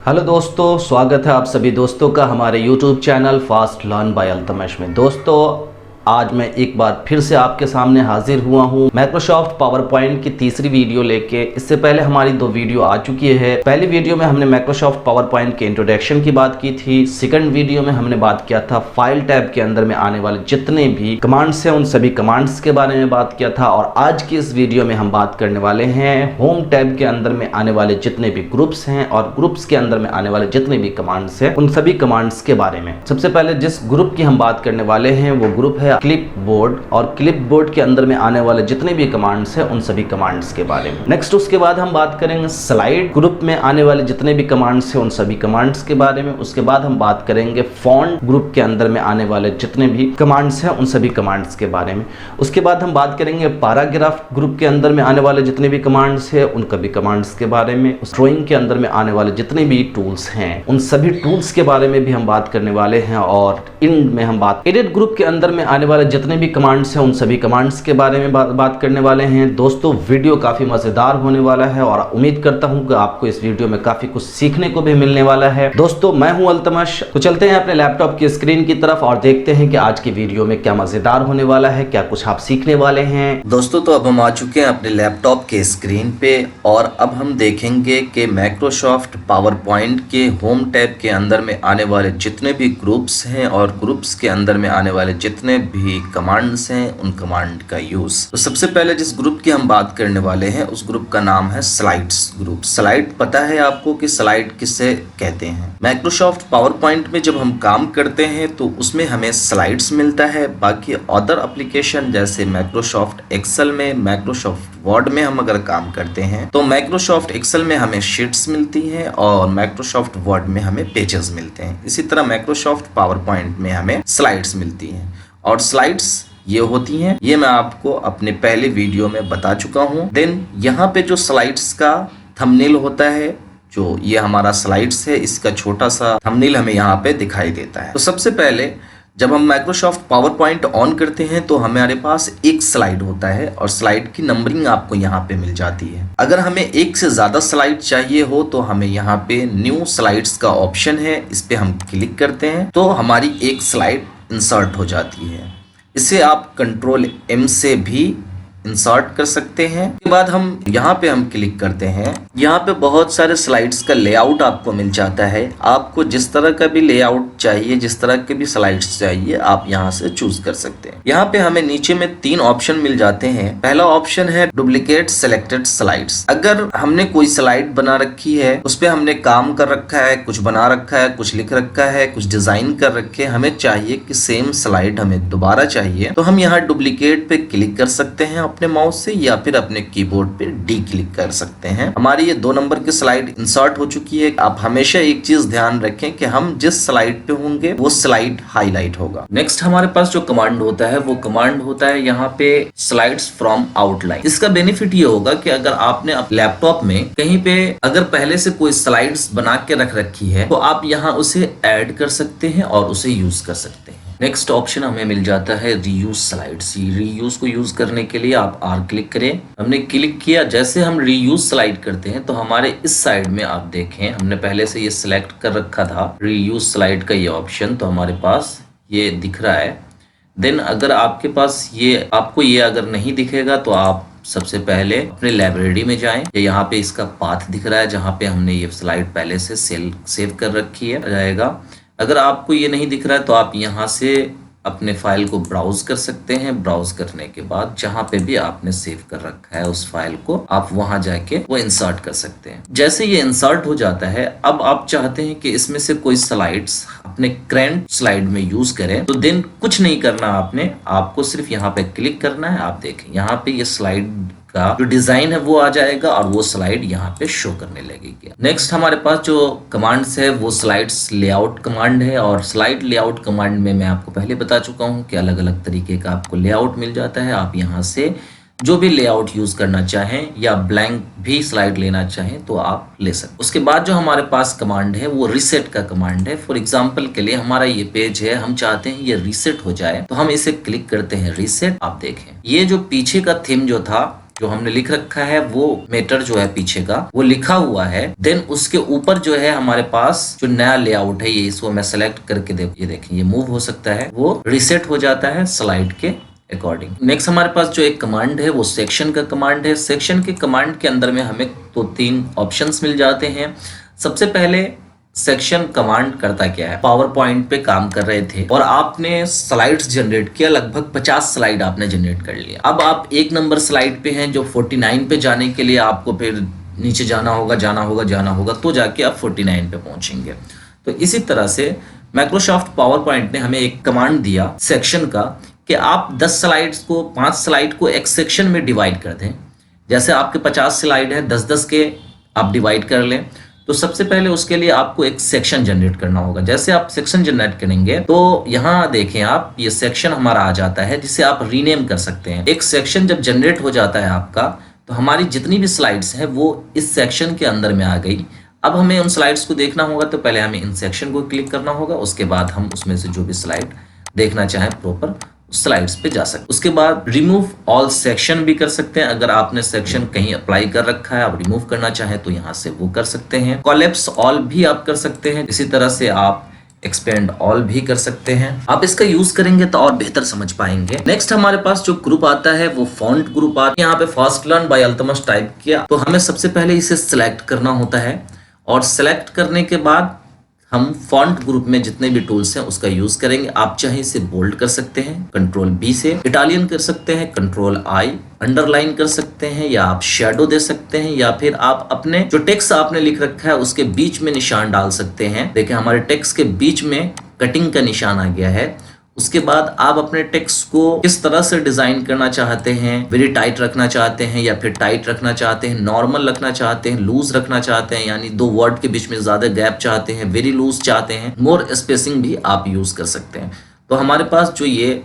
Hello दोस्तों, स्वागत है आप सभी दोस्तों का हमारे YouTube channel fast learn by Altamash में। दोस्तों, आज मैं एक बार फिर से आपके सामने हाजिर हुआ हूं माइक्रोसॉफ्ट पावर पॉइंट की तीसरी वीडियो लेके। इससे पहले हमारी दो वीडियो आ चुकी है। पहली वीडियो में हमने माइक्रोसॉफ्ट पावर पॉइंट के इंट्रोडक्शन की बात की थी। सेकंड वीडियो में हमने बात किया था फाइल टैब के अंदर में आने वाले जितने भी कमांड्स हैं उन सभी कमांड्स के बारे में बात किया था। और आज की इस वीडियो में हम बात करने वाले हैं होम टैब के अंदर में आने वाले जितने भी ग्रुप्स हैं और ग्रुप्स के अंदर में आने वाले जितने भी कमांड्स हैं उन सभी कमांड्स के बारे में। सबसे पहले जिस ग्रुप की हम बात करने वाले हैं वो ग्रुप है क्लिपबोर्ड, और क्लिपबोर्ड के अंदर में आने वाले जितने भी कमांड्स हैं उन सभी कमांड्स के बारे में। नेक्स्ट उसके बाद हम बात करेंगे स्लाइड ग्रुप में आने वाले जितने भी कमांड्स हैं उन सभी कमांड्स के बारे में। उसके बाद हम बात करेंगे फॉन्ट ग्रुप के अंदर में आने वाले जितने भी कमांड्स हैं उन सभी कमांड्स के बारे में। उसके बाद हम बात करेंगे पैराग्राफ ग्रुप के अंदर में आने वाले जितने भी कमांड्स हैं उन सभी कमांड्स के बारे में। ड्राइंग के अंदर में आने वाले जितने भी टूल्स हैं उन सभी टूल्स के बारे में भी हम बात करने वाले हैं। और एंड में हम बात एडिट ग्रुप के अंदर में आने वाले जितने भी कमांड्स हैं उन सभी कमांड्स के बारे में बात करने वाले हैं। दोस्तों, वीडियो काफी मजेदार होने वाला है और उम्मीद करता हूं कि आपको इस वीडियो में काफी कुछ सीखने को भी मिलने वाला है। दोस्तों, मैं हूं अल्तमश। तो चलते हैं अपने लैपटॉप की स्क्रीन की तरफ और देखते हैं कि आज की वीडियो में क्या मजेदार होने वाला है, क्या कुछ आप सीखने वाले हैं। दोस्तों, तो अब हम आ चुके हैं अपने लैपटॉप के स्क्रीन पे और अब हम देखेंगे कि माइक्रोसॉफ्ट पावर पॉइंट के होम टैब के अंदर में आने वाले जितने भी ग्रुप्स हैं और ग्रुप्स के अंदर में आने वाले जितने भी कमांड्स हैं उन कमांड का यूज। तो सबसे पहले जिस ग्रुप की हम बात करने वाले हैं उस ग्रुप का नाम है स्लाइड्स ग्रुप। स्लाइड पता है आपको कि स्लाइड किसे कहते हैं? माइक्रोसॉफ्ट पावर पॉइंट में जब हम काम करते हैं तो उसमें हमें स्लाइड्स मिलता है। बाकी अदर एप्लीकेशन जैसे माइक्रोसॉफ्ट एक्सेल में, माइक्रोसॉफ्ट वर्ड में हम अगर काम करते हैं तो माइक्रोसॉफ्ट एक्सेल में हमें शीट्स मिलती हैं और माइक्रोसॉफ्ट वर्ड में हमें पेजेस मिलते हैं। इसी तरह माइक्रोसॉफ्ट पावर पॉइंट में हमें स्लाइड्स मिलती हैं और स्लाइड्स ये होती हैं, ये मैं आपको अपने पहले वीडियो में बता चुका हूं। देन यहाँ पे जो स्लाइड्स का थंबनेल होता है, जो ये हमारा स्लाइड्स है, इसका छोटा सा थंबनेल हमें यहाँ पे दिखाई देता है। तो सबसे पहले जब हम माइक्रोसॉफ्ट पावर पॉइंट ऑन करते हैं तो हमारे पास एक स्लाइड होता है और स्लाइड की नंबरिंग आपको यहाँ पे मिल जाती है। अगर हमें एक से ज्यादा स्लाइड चाहिए हो तो हमें यहाँ पे न्यू स्लाइड्स का ऑप्शन है, इस पे हम क्लिक करते हैं तो हमारी एक स्लाइड इंसर्ट हो जाती है। इसे आप कंट्रोल M से भी इंसर्ट कर सकते हैं। उसके बाद हम यहाँ पे हम क्लिक करते हैं, यहाँ पे बहुत सारे स्लाइड्स का लेआउट आपको मिल जाता है। आपको जिस तरह का भी लेआउट चाहिए, जिस तरह के भी स्लाइड्स चाहिए, आप यहाँ से चूज कर सकते हैं। यहाँ पे हमें नीचे में 3 ऑप्शन मिल जाते हैं। पहला ऑप्शन है डुप्लीकेट सिलेक्टेड स्लाइड्स। अगर हमने कोई स्लाइड बना रखी है, उस पर हमने काम कर रखा है, कुछ बना रखा है, कुछ लिख रखा है, कुछ डिजाइन कर रखे, हमें चाहिए कि सेम स्लाइड हमें दोबारा चाहिए, तो हम यहाँ डुप्लीकेट पे क्लिक कर सकते हैं अपने माउस से या फिर अपने कीबोर्ड पे डी क्लिक कर सकते हैं। हमारी ये 2 नंबर की स्लाइड इंसर्ट हो चुकी है। आप हमेशा एक चीज ध्यान रखें कि हम जिस स्लाइड पे होंगे वो स्लाइड हाईलाइट होगा। नेक्स्ट हमारे पास जो कमांड होता है वो कमांड होता है यहाँ पे स्लाइड्स फ्रॉम आउटलाइन। इसका बेनिफिट ये होगा कि अगर आपने लैपटॉप में कहीं पे अगर पहले से कोई स्लाइड्स बना के रख रखी है तो आप यहाँ उसे ऐड कर सकते हैं और उसे यूज कर सकते हैं। नेक्स्ट ऑप्शन हमें मिल जाता है रीयूज स्लाइड्स। रीयूज को यूज करने के लिए आप R क्लिक करें। हमने क्लिक किया, जैसे हम रीयूज स्लाइड करते हैं तो हमारे इस साइड में आप देखें हमने पहले से ये सिलेक्ट कर रखा था रीयूज स्लाइड का ये ऑप्शन, तो हमारे पास ये दिख रहा है। देन अगर आपके पास आपको ये अगर नहीं दिखेगा तो आप सबसे पहले अपने लाइब्रेरी में जाएं। यहाँ पे इसका पाथ दिख रहा है जहाँ पे हमने ये स्लाइड पहले से सेव कर रखी है जाएगा। अगर आपको ये नहीं दिख रहा है तो आप यहाँ से अपने फाइल को ब्राउज कर सकते हैं। ब्राउज करने के बाद जहाँ पे भी आपने सेव कर रखा है उस फाइल को आप वहां जाके वो इंसर्ट कर सकते हैं। जैसे ये इंसर्ट हो जाता है, अब आप चाहते हैं कि इसमें से कोई स्लाइड्स अपने करंट स्लाइड में यूज करें तो देन कुछ नहीं करना आपको सिर्फ यहाँ पे क्लिक करना है। आप देखें यहाँ पे ये स्लाइड का जो डिजाइन है वो आ जाएगा और वो स्लाइड यहाँ पे शो करने लगेगी। नेक्स्ट हमारे पास जो कमांड्स है वो स्लाइड्स लेआउट कमांड है और स्लाइड लेआउट कमांड में मैं आपको पहले बता चुका हूँ कि अलग अलग तरीके का आपको लेआउट मिल जाता है। आप यहाँ से जो भी लेआउट यूज करना चाहें या ब्लैंक भी स्लाइड लेना चाहें तो आप ले सकते। उसके बाद जो हमारे पास कमांड है वो रीसेट का कमांड है। फॉर एग्जांपल के लिए हमारा ये पेज है, हम चाहते हैं ये रीसेट हो जाए तो हम इसे क्लिक करते हैं रीसेट। आप देखें ये जो पीछे का थीम जो था जो हमने लिख रखा है वो मेटर जो है पीछे का वो लिखा हुआ है। देन उसके ऊपर जो है हमारे पास जो नया लेआउट है, ये इसको मैं सेलेक्ट करके ये देखें ये मूव हो सकता है, वो रिसेट हो जाता है स्लाइड के अकॉर्डिंग। नेक्स्ट हमारे पास जो एक कमांड है वो सेक्शन का कमांड है। सेक्शन के कमांड के अंदर में हमें तो 3 ऑप्शंस मिल जाते हैं। सबसे पहले सेक्शन कमांड करता क्या है, पावर पॉइंट पे काम कर रहे थे और आपने स्लाइड्स जनरेट किया, लगभग 50 स्लाइड आपने जनरेट कर लिया। अब आप 1 नंबर स्लाइड पे हैं जो 49 पे जाने के लिए आपको फिर नीचे जाना होगा तो जाके आप 49 पे पहुंचेंगे। तो इसी तरह से माइक्रोसॉफ्ट पावर पॉइंट ने हमें एक कमांड दिया सेक्शन का कि आप 10 स्लाइड्स को 5 स्लाइड को एक सेक्शन में डिवाइड कर दें। जैसे आपके 50 स्लाइड है, 10-10 के आप डिवाइड कर लें। तो सबसे पहले उसके लिए आपको एक सेक्शन जनरेट करना होगा। जैसे आप सेक्शन जनरेट करेंगे तो यहाँ देखें आप, ये सेक्शन हमारा आ जाता है जिसे आप रीनेम कर सकते हैं। एक सेक्शन जब जनरेट हो जाता है आपका, तो हमारी जितनी भी स्लाइड्स हैं वो इस सेक्शन के अंदर में आ गई। अब हमें उन स्लाइड्स को देखना होगा तो पहले हमें इन सेक्शन को क्लिक करना होगा, उसके बाद हम उसमें से जो भी स्लाइड देखना चाहें प्रॉपर स्लाइड्स पे जा सकते। उसके बाद रिमूव ऑल सेक्शन भी कर सकते हैं। अगर आपने सेक्शन कहीं अप्लाई कर रखा है, आप रिमूव करना चाहें तो यहाँ से वो कर सकते हैं। कोलैप्स ऑल भी आप कर सकते हैं। इसी तरह से आप एक्सपेंड ऑल भी कर सकते हैं। आप इसका यूज करेंगे तो और बेहतर समझ पाएंगे। नेक्स्ट हमारे पास जो ग्रुप आता है वो फॉन्ट ग्रुप आता है। यहाँ पे fast learn by Altamash type किया तो हमें सबसे पहले इसे सिलेक्ट करना होता है और सिलेक्ट करने के बाद हम फॉन्ट ग्रुप में जितने भी टूल्स हैं उसका यूज करेंगे। आप चाहे इसे बोल्ड कर सकते हैं कंट्रोल बी से, इटालियन कर सकते हैं कंट्रोल आई, अंडरलाइन कर सकते हैं या आप शेडो दे सकते हैं, या फिर आप अपने जो टेक्स्ट आपने लिख रखा है उसके बीच में निशान डाल सकते हैं। देखिए हमारे टेक्स्ट के बीच में कटिंग का निशान आ गया है। उसके बाद आप अपने टेक्स्ट को किस तरह से डिजाइन करना चाहते हैं, वेरी टाइट रखना चाहते हैं या फिर टाइट रखना चाहते हैं, नॉर्मल रखना चाहते हैं, लूज रखना चाहते हैं, यानी 2 वर्ड के बीच में ज्यादा गैप चाहते हैं, वेरी लूज चाहते हैं, मोर स्पेसिंग भी आप यूज कर सकते हैं। तो हमारे पास जो ये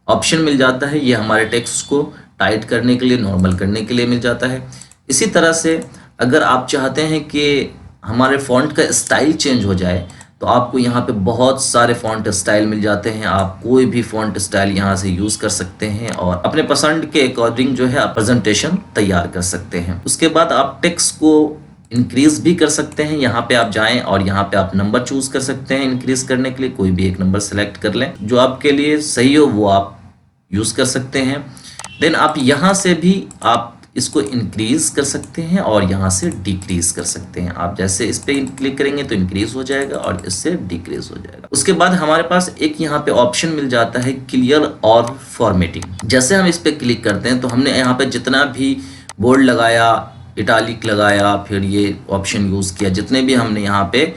ऑप्शन मिल जाता है ये हमारे टेक्स्ट को टाइट करने के लिए, नॉर्मल करने के लिए मिल जाता है। इसी तरह से अगर आप चाहते हैं कि हमारे फॉन्ट का स्टाइल चेंज हो जाए तो आपको यहाँ पे बहुत सारे फॉन्ट स्टाइल मिल जाते हैं। आप कोई भी फॉन्ट स्टाइल यहाँ से यूज कर सकते हैं और अपने पसंद के अकॉर्डिंग जो है आप प्रेजेंटेशन तैयार कर सकते हैं। उसके बाद आप टेक्स्ट को इंक्रीज भी कर सकते हैं। यहाँ पे आप जाएं और यहाँ पे आप नंबर चूज कर सकते हैं इंक्रीज करने के लिए। कोई भी एक नंबर सेलेक्ट कर लें, जो आपके लिए सही हो वो आप यूज कर सकते हैं। देन आप यहाँ से भी आप इसको इंक्रीज कर सकते हैं और यहाँ से डिक्रीज कर सकते हैं। आप जैसे इस पे क्लिक करेंगे तो इंक्रीज हो जाएगा और इससे डिक्रीज हो जाएगा। उसके बाद हमारे पास एक यहाँ पे ऑप्शन मिल जाता है क्लियर और फॉर्मेटिंग। जैसे हम इस पे क्लिक करते हैं तो हमने यहाँ पे जितना भी बोल्ड लगाया, इटालिक लगाया, फिर ये ऑप्शन यूज किया, जितने भी हमने यहाँ पे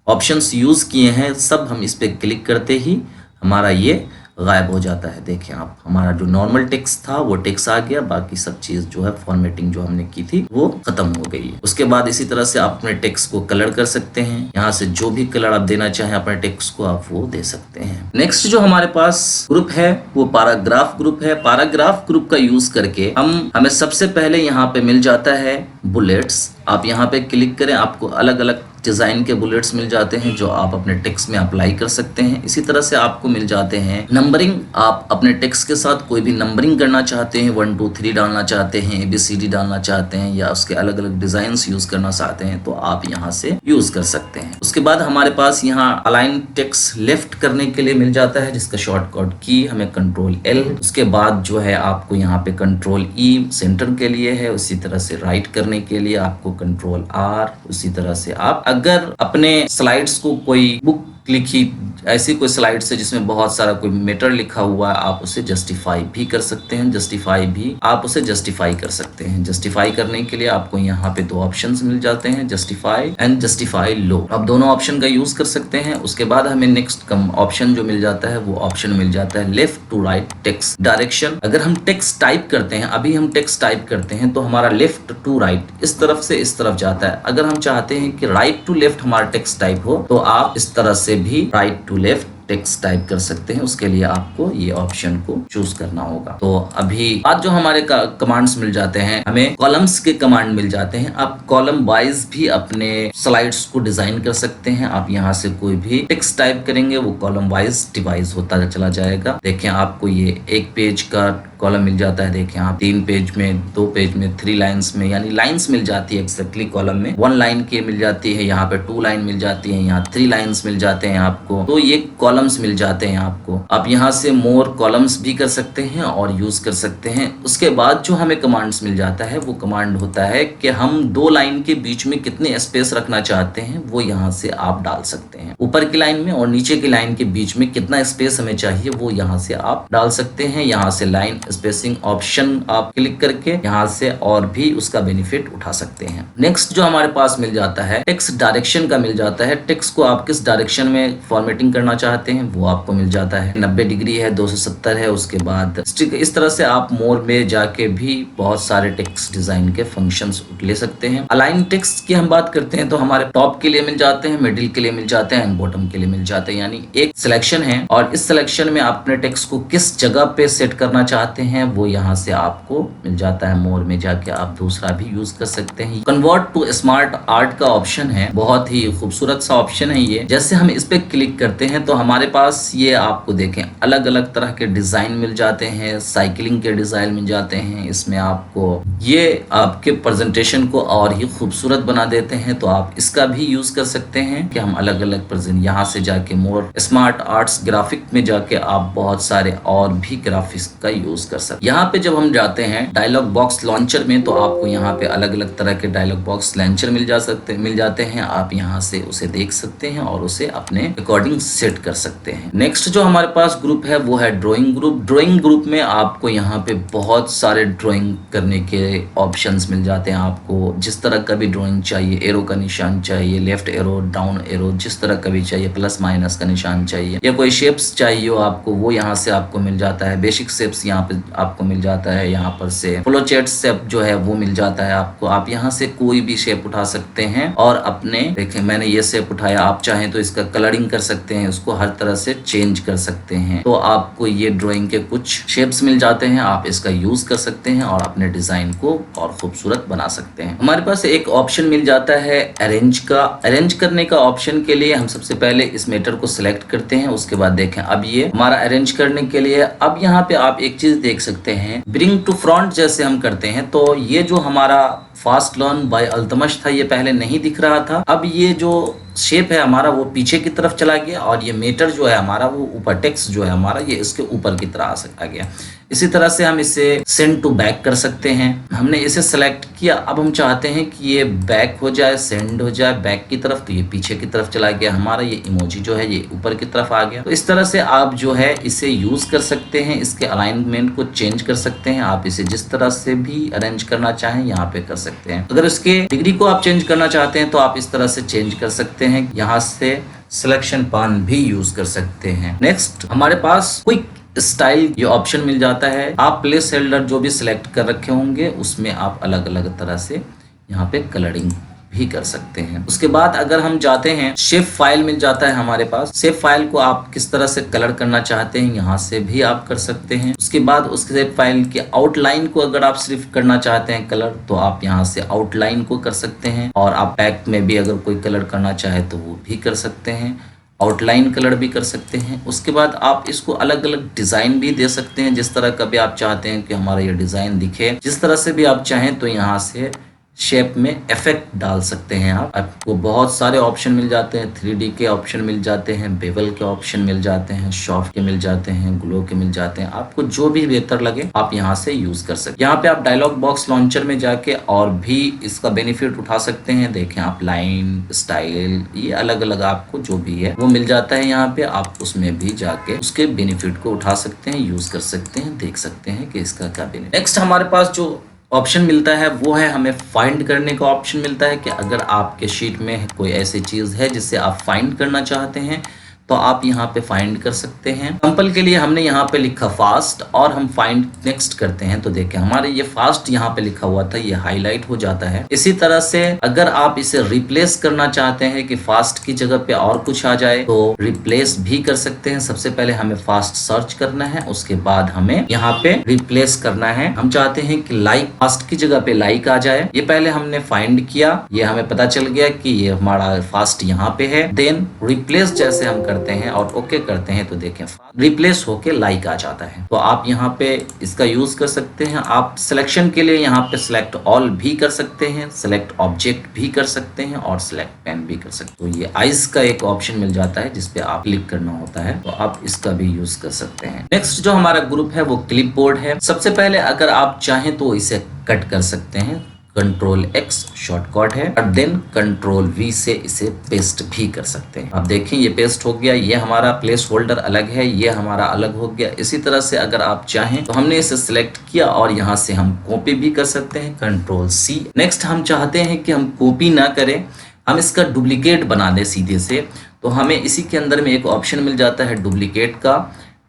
ऑप्शंस यूज किए हैं सब हम इस पे क्लिक करते ही हमारा ये गायब हो जाता है। देखिए आप, हमारा जो नॉर्मल टेक्स्ट था वो टेक्स्ट आ गया, बाकी सब चीज जो है फॉर्मेटिंग जो हमने की थी वो खत्म हो गई है। उसके बाद इसी तरह से आप अपने टेक्स्ट को कलर कर सकते हैं। यहाँ से जो भी कलर आप देना चाहें अपने टेक्स्ट को आप वो दे सकते हैं। नेक्स्ट जो हमारे पास ग्रुप है वो पैराग्राफ ग्रुप है। पैराग्राफ ग्रुप का यूज करके हमें सबसे पहले यहाँ पे मिल जाता है बुलेट्स। आप यहाँ पे क्लिक करें, आपको अलग अलग डिजाइन के बुलेट्स मिल जाते हैं जो आप अपने टेक्स्ट में अप्लाई कर सकते हैं। इसी तरह से आपको मिल जाते हैं नंबरिंग। आप अपने टेक्स्ट के साथ कोई भी नंबरिंग करना चाहते हैं, 1 2 3 डालना चाहते हैं, ABCD डालना चाहते हैं या उसके अलग अलग डिजाइन्स यूज करना चाहते हैं तो आप यहाँ से यूज कर सकते हैं। उसके बाद हमारे पास यहाँ अलाइन टेक्स्ट लेफ्ट करने के लिए मिल जाता है जिसका शॉर्टकट की हमें कंट्रोल L। उसके बाद जो है आपको यहाँ पे कंट्रोल E सेंटर के लिए है। उसी तरह से राइट करने के लिए आपको कंट्रोल R। उसी तरह से आप अगर अपने स्लाइड्स को कोई बुक लिखी, ऐसी कोई स्लाइड्स है जिसमें बहुत सारा कोई मैटर लिखा हुआ है, आप उसे जस्टिफाई भी कर सकते हैं। जस्टिफाई भी आप उसे जस्टिफाई कर सकते हैं। जस्टिफाई करने के लिए आपको यहाँ पे 2 ऑप्शंस मिल जाते हैं, जस्टिफाई एंड जस्टिफाई लो। आप दोनों ऑप्शन का यूज कर सकते हैं। उसके बाद हमें नेक्स्ट ऑप्शन जो मिल जाता है वो ऑप्शन मिल जाता है left to right text direction. अगर हम टेक्स्ट टाइप करते हैं, अभी हम टेक्स्ट टाइप करते हैं तो हमारा लेफ्ट टू राइट इस तरफ से इस तरफ जाता है। अगर हम चाहते हैं कि राइट टू लेफ्ट हमारा टेक्स्ट टाइप हो तो आप इस तरह से भी right to left text type कर सकते हैं। उसके लिए आपको ये ऑप्शन को चूज करना होगा। तो अभी आज जो हमारे कमांड्स मिल जाते हैं, हमें कॉलम्स के कमांड मिल जाते हैं। आप कॉलम वाइज भी अपने स्लाइड्स को डिजाइन कर सकते हैं। आप यहाँ से कोई भी टेक्स्ट टाइप करेंगे वो कॉलम वाइज डिवाइस होता चला जाएगा। देखें आपको ये एक पेज का कॉलम मिल जाता है। देखें आप 3 पेज में, 2 पेज में, 3 लाइन्स में, यानी लाइन्स मिल जाती है एक्जैक्टली कॉलम में। 1 लाइन के मिल जाती है, यहाँ पे 2 लाइन मिल जाती है, यहाँ 3 लाइन्स मिल जाते हैं आपको। तो ये कॉलम्स मिल जाते हैं आपको। आप यहाँ से मोर कॉलम्स भी कर सकते हैं और यूज कर सकते हैं। उसके बाद जो हमें कमांड्स मिल जाता है वो कमांड होता है कि हम 2 लाइन के बीच में कितने स्पेस रखना चाहते हैं, वो यहाँ से आप डाल सकते हैं। ऊपर की लाइन में और नीचे की लाइन के बीच में कितना स्पेस हमें चाहिए वो यहाँ से आप डाल सकते हैं। यहाँ से लाइन स्पेसिंग ऑप्शन आप क्लिक करके यहाँ से और भी उसका बेनिफिट उठा सकते हैं। नेक्स्ट जो हमारे पास मिल जाता है टेक्स्ट डायरेक्शन का मिल जाता है। टेक्स्ट को आप किस डायरेक्शन में फॉर्मेटिंग करना चाहते हैं वो आपको मिल जाता है। 90 डिग्री है, 270 है, उसके बाद इस तरह से आप मोर में जाके भी बहुत सारे टेक्स्ट डिजाइन के फंक्शंस ले सकते हैं। अलाइन टेक्स्ट की हम बात करते हैं तो हमारे टॉप के लिए मिल जाते हैं, मिडिल के लिए मिल जाते हैं, बॉटम के लिए मिल जाते हैं। यानी एक सिलेक्शन है और इस सिलेक्शन में आप अपने टेक्स्ट को किस जगह पे सेट करना चाहते हैं वो यहाँ से आपको मिल जाता है। मोर में जाके आप दूसरा भी यूज कर सकते हैं। कन्वर्ट टू स्मार्ट आर्ट का ऑप्शन है, बहुत ही खूबसूरत सा ऑप्शन है ये। जैसे हम इस पे क्लिक करते हैं तो हमारे पास ये आपको देखें अलग अलग तरह के डिजाइन मिल जाते हैं, साइकिलिंग के डिजाइन मिल जाते हैं। इसमें आपको ये आपके प्रेजेंटेशन को और ही खूबसूरत बना देते हैं, तो आप इसका भी यूज कर सकते हैं कि हम अलग अलग प्रेजेंट यहाँ से जाके मोर स्मार्ट आर्ट्स ग्राफिक में जाके आप बहुत सारे और भी ग्राफिक्स का यूज कर सकते हैं। यहाँ पे जब हम जाते हैं डायलॉग बॉक्स लॉन्चर में तो आपको यहाँ पे अलग अलग तरह के डायलॉग बॉक्स लॉन्चर मिल जाते हैं। आप यहाँ से उसे देख सकते हैं और उसे अपने अकॉर्डिंग सेट कर सकते हैं। नेक्स्ट जो हमारे पास ग्रुप है वो है ड्राइंग ग्रुप। ड्राइंग ग्रुप में आपको यहाँ पे बहुत सारे ड्राइंग करने के ऑप्शंस मिल जाते हैं। आपको जिस तरह का भी ड्राइंग चाहिए, एरो का निशान चाहिए, लेफ्ट एरो, डाउन एरो, जिस तरह का भी चाहिए, प्लस माइनस का निशान चाहिए, या कोई शेप्स चाहिए हो आपको वो यहाँ से आपको मिल जाता है। बेसिक शेप्स यहाँ पे आपको मिल जाता है। यहाँ पर से फ्लो चार्ट शेप जो है वो मिल जाता है आपको। आप यहाँ से कोई भी शेप उठा सकते हैं और अपने देखें मैंने ये शेप उठाया, आप चाहें तो इसका कलरिंग कर सकते हैं, उसको हर तरह से चेंज कर सकते हैं। तो आपको ये ड्राइंग के कुछ शेप्स मिल जाते हैं, आप इसका यूज कर सकते हैं और अपने डिजाइन को और खूबसूरत बना सकते हैं। हमारे पास एक ऑप्शन मिल जाता है अरेंज का। अरेंज करने का ऑप्शन के लिए हम सबसे पहले इस मैटर को सिलेक्ट करते हैं। उसके बाद देखें अब ये हमारा अरेंज करने के लिए, अब यहाँ पे आप एक चीज देख सकते हैं, ब्रिंग टू फ्रंट जैसे हम करते हैं तो ये जो हमारा फास्ट लर्न बाय अल्तमश था ये पहले नहीं दिख रहा था। अब ये जो शेप है हमारा वो पीछे की तरफ चला गया और ये मीटर जो है हमारा वो ऊपर, टेक्स्ट जो है हमारा ये इसके ऊपर की तरह आ गया। इसी तरह से हम इसे सेंड टू बैक कर सकते हैं। हमने इसे सेलेक्ट किया, अब हम चाहते हैं कि ये बैक हो जाए, सेंड हो जाए बैक की तरफ, तो ये पीछे की तरफ चला गया हमारा। ये इमोजी जो है ये ऊपर की तरफ आ गया। तो इस तरह से आप जो है इसे यूज कर सकते हैं, इसके अलाइनमेंट को चेंज कर सकते हैं। आप इसे जिस तरह से भी अरेंज करना चाहें यहाँ पे कर सकते हैं। अगर इसके डिग्री को आप चेंज करना चाहते हैं तो आप इस तरह से चेंज कर सकते हैं। यहाँ से सिलेक्शन पान भी यूज कर सकते हैं। नेक्स्ट हमारे पास क्विक स्टाइल ये ऑप्शन मिल जाता है। आप प्लेस होल्डर जो भी सिलेक्ट कर रखे होंगे उसमें आप अलग अलग तरह से यहाँ पे कलरिंग भी कर सकते हैं। उसके बाद अगर हम जाते हैं शेप फाइल मिल जाता है हमारे पास। शेप फाइल को आप किस तरह से कलर करना चाहते हैं यहाँ से भी आप कर सकते हैं। उसके बाद उस शेप फाइल के आउटलाइन को अगर आप सिर्फ करना चाहते हैं कलर तो आप यहाँ से आउटलाइन को कर सकते हैं। और आप बैक में भी अगर कोई कलर करना चाहे तो वो भी कर सकते हैं, आउटलाइन कलर भी कर सकते हैं। उसके बाद आप इसको अलग अलग डिजाइन भी दे सकते हैं, जिस तरह का भी आप चाहते हैं कि हमारा ये डिजाइन दिखे, जिस तरह से भी आप चाहें। तो यहाँ से शेप में इफेक्ट डाल सकते हैं आप। आपको बहुत सारे ऑप्शन मिल जाते हैं, 3D के ऑप्शन मिल जाते हैं, बेवल के ऑप्शन मिल जाते हैं, सॉफ्ट के मिल जाते हैं, ग्लो के मिल जाते हैं। आपको जो भी बेहतर लगे आप यहाँ से यूज कर सकते हैं। यहाँ पे आप डायलॉग बॉक्स लॉन्चर में जाके और भी इसका बेनिफिट उठा सकते हैं। देखें आप लाइन, स्टाइल, ये अलग अलग आपको जो भी है वो मिल जाता है। यहाँ पे आप उसमें भी जाके उसके बेनिफिट को उठा सकते हैं, यूज कर सकते हैं, देख सकते हैं कि इसका क्या बेनिफिट। नेक्स्ट हमारे पास जो ऑप्शन मिलता है वो है हमें फाइंड करने का ऑप्शन मिलता है कि अगर आपके शीट में कोई ऐसी चीज है जिसे आप फाइंड करना चाहते हैं तो आप यहाँ पे फाइंड कर सकते हैं। एग्जांपल के लिए हमने यहाँ पे लिखा फास्ट और हम फाइंड नेक्स्ट करते हैं तो देखें हमारे ये फास्ट यहाँ पे लिखा हुआ था, ये हाईलाइट हो जाता है। इसी तरह से अगर आप इसे रिप्लेस करना चाहते हैं कि फास्ट की जगह पे और कुछ आ जाए तो रिप्लेस भी कर सकते हैं। सबसे पहले हमें फास्ट सर्च करना है, उसके बाद हमें यहाँ पे रिप्लेस करना है। हम चाहते हैं कि लाइक फास्ट की जगह पे लाइक आ जाए। ये पहले हमने फाइंड किया, ये हमें पता चल गया कि ये हमारा फास्ट यहाँ पे है। देन रिप्लेस जैसे हम करते हैं और ओके करते हैं तो देखें रिप्लेस होके लाइक आ जाता है। तो आप यहाँ पे इसका यूज कर सकते हैं। आप सिलेक्शन के लिए यहाँ पे सिलेक्ट ऑल भी कर सकते हैं, सिलेक्ट ऑब्जेक्ट भी कर सकते हैं और सिलेक्ट पेन भी कर सकते हैं। तो ये आइस का एक ऑप्शन मिल जाता है जिसपे आप क्लिक करना होता है, तो आप इसका भी यूज कर सकते हैं। नेक्स्ट जो हमारा ग्रुप है वो क्लिपबोर्ड है। सबसे पहले अगर आप चाहें तो इसे कट कर सकते हैं, कंट्रोल X शॉर्टकट है और देन कंट्रोल V से इसे पेस्ट भी कर सकते हैं। आप देखें ये पेस्ट हो गया, ये हमारा प्लेस होल्डर अलग है, ये हमारा अलग हो गया। इसी तरह से अगर आप चाहें तो हमने इसे सिलेक्ट किया और यहाँ से हम कॉपी भी कर सकते हैं, कंट्रोल C। नेक्स्ट हम चाहते हैं कि हम कॉपी ना करें, हम इसका डुप्लीकेट बना दें सीधे से, तो हमें इसी के अंदर में एक ऑप्शन मिल जाता है डुप्लीकेट का।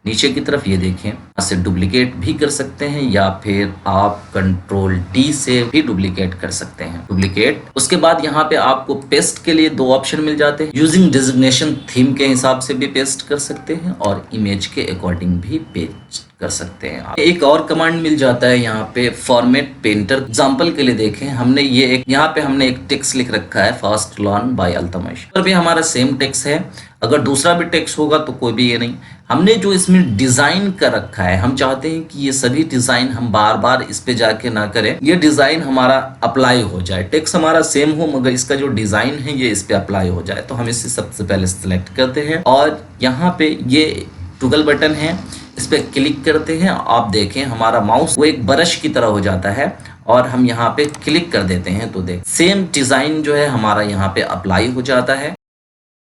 नीचे की तरफ ये देखें, यहाँ से डुप्लीकेट भी कर सकते हैं या फिर आप कंट्रोल D से भी डुप्लीकेट कर सकते हैं। डुप्लीकेट, उसके बाद यहाँ पे आपको पेस्ट के लिए दो ऑप्शन मिल जाते हैं। यूजिंग डेजिग्नेशन थीम के हिसाब से भी पेस्ट कर सकते हैं और इमेज के अकॉर्डिंग भी पेस्ट कर सकते हैं। एक और कमांड मिल जाता है यहाँ पे फॉर्मेट पेंटर। एग्जाम्पल के लिए देखें, हमने ये एक यहाँ पे हमने एक टेक्स्ट लिख रखा है फास्ट लर्न बाय अल्तमश, पर भी हमारा सेम टेक्स्ट है। अगर दूसरा भी टेक्स्ट होगा तो कोई भी ये नहीं। हमने जो इसमें डिजाइन कर रखा है, हम चाहते हैं कि ये सभी डिजाइन हम बार बार इस पे जाके ना करें, ये डिजाइन हमारा अप्लाई हो जाए। टेक्स्ट हमारा सेम हो मगर इसका जो डिजाइन है ये इस पे अप्लाई हो जाए। तो हम इसे सबसे पहले सिलेक्ट करते हैं और यहाँ पे ये टॉगल बटन है, इस पे क्लिक करते हैं। आप देखें हमारा माउस वो एक ब्रश की तरह हो जाता है और हम यहाँ पे क्लिक कर देते हैं तो देख सेम डिजाइन जो है हमारा यहाँ पे अप्लाई हो जाता है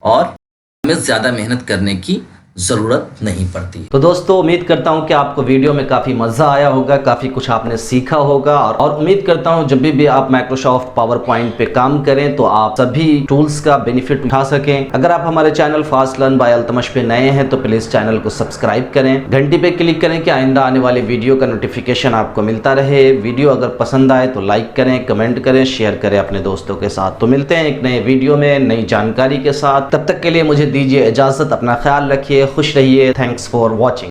और हमें ज्यादा मेहनत करने की जरूरत नहीं पड़ती। तो दोस्तों उम्मीद करता हूं कि आपको वीडियो में काफ़ी मज़ा आया होगा, काफ़ी कुछ आपने सीखा होगा और उम्मीद करता हूं जब भी आप माइक्रोसॉफ्ट पावर पॉइंट पे काम करें तो आप सभी टूल्स का बेनिफिट उठा सकें। अगर आप हमारे channel fast learn by Altamash पे नए हैं तो प्लीज़ चैनल को सब्सक्राइब करें, घंटी पे क्लिक करें कि आइंदा आने वाले वीडियो का नोटिफिकेशन आपको मिलता रहे। वीडियो अगर पसंद आए तो लाइक करें, कमेंट करें, शेयर करें अपने दोस्तों के साथ। तो मिलते हैं एक नए वीडियो में नई जानकारी के साथ, तब तक के लिए मुझे दीजिए इजाज़त। अपना ख्याल रखिए, खुश रहिए। Thanks for watching.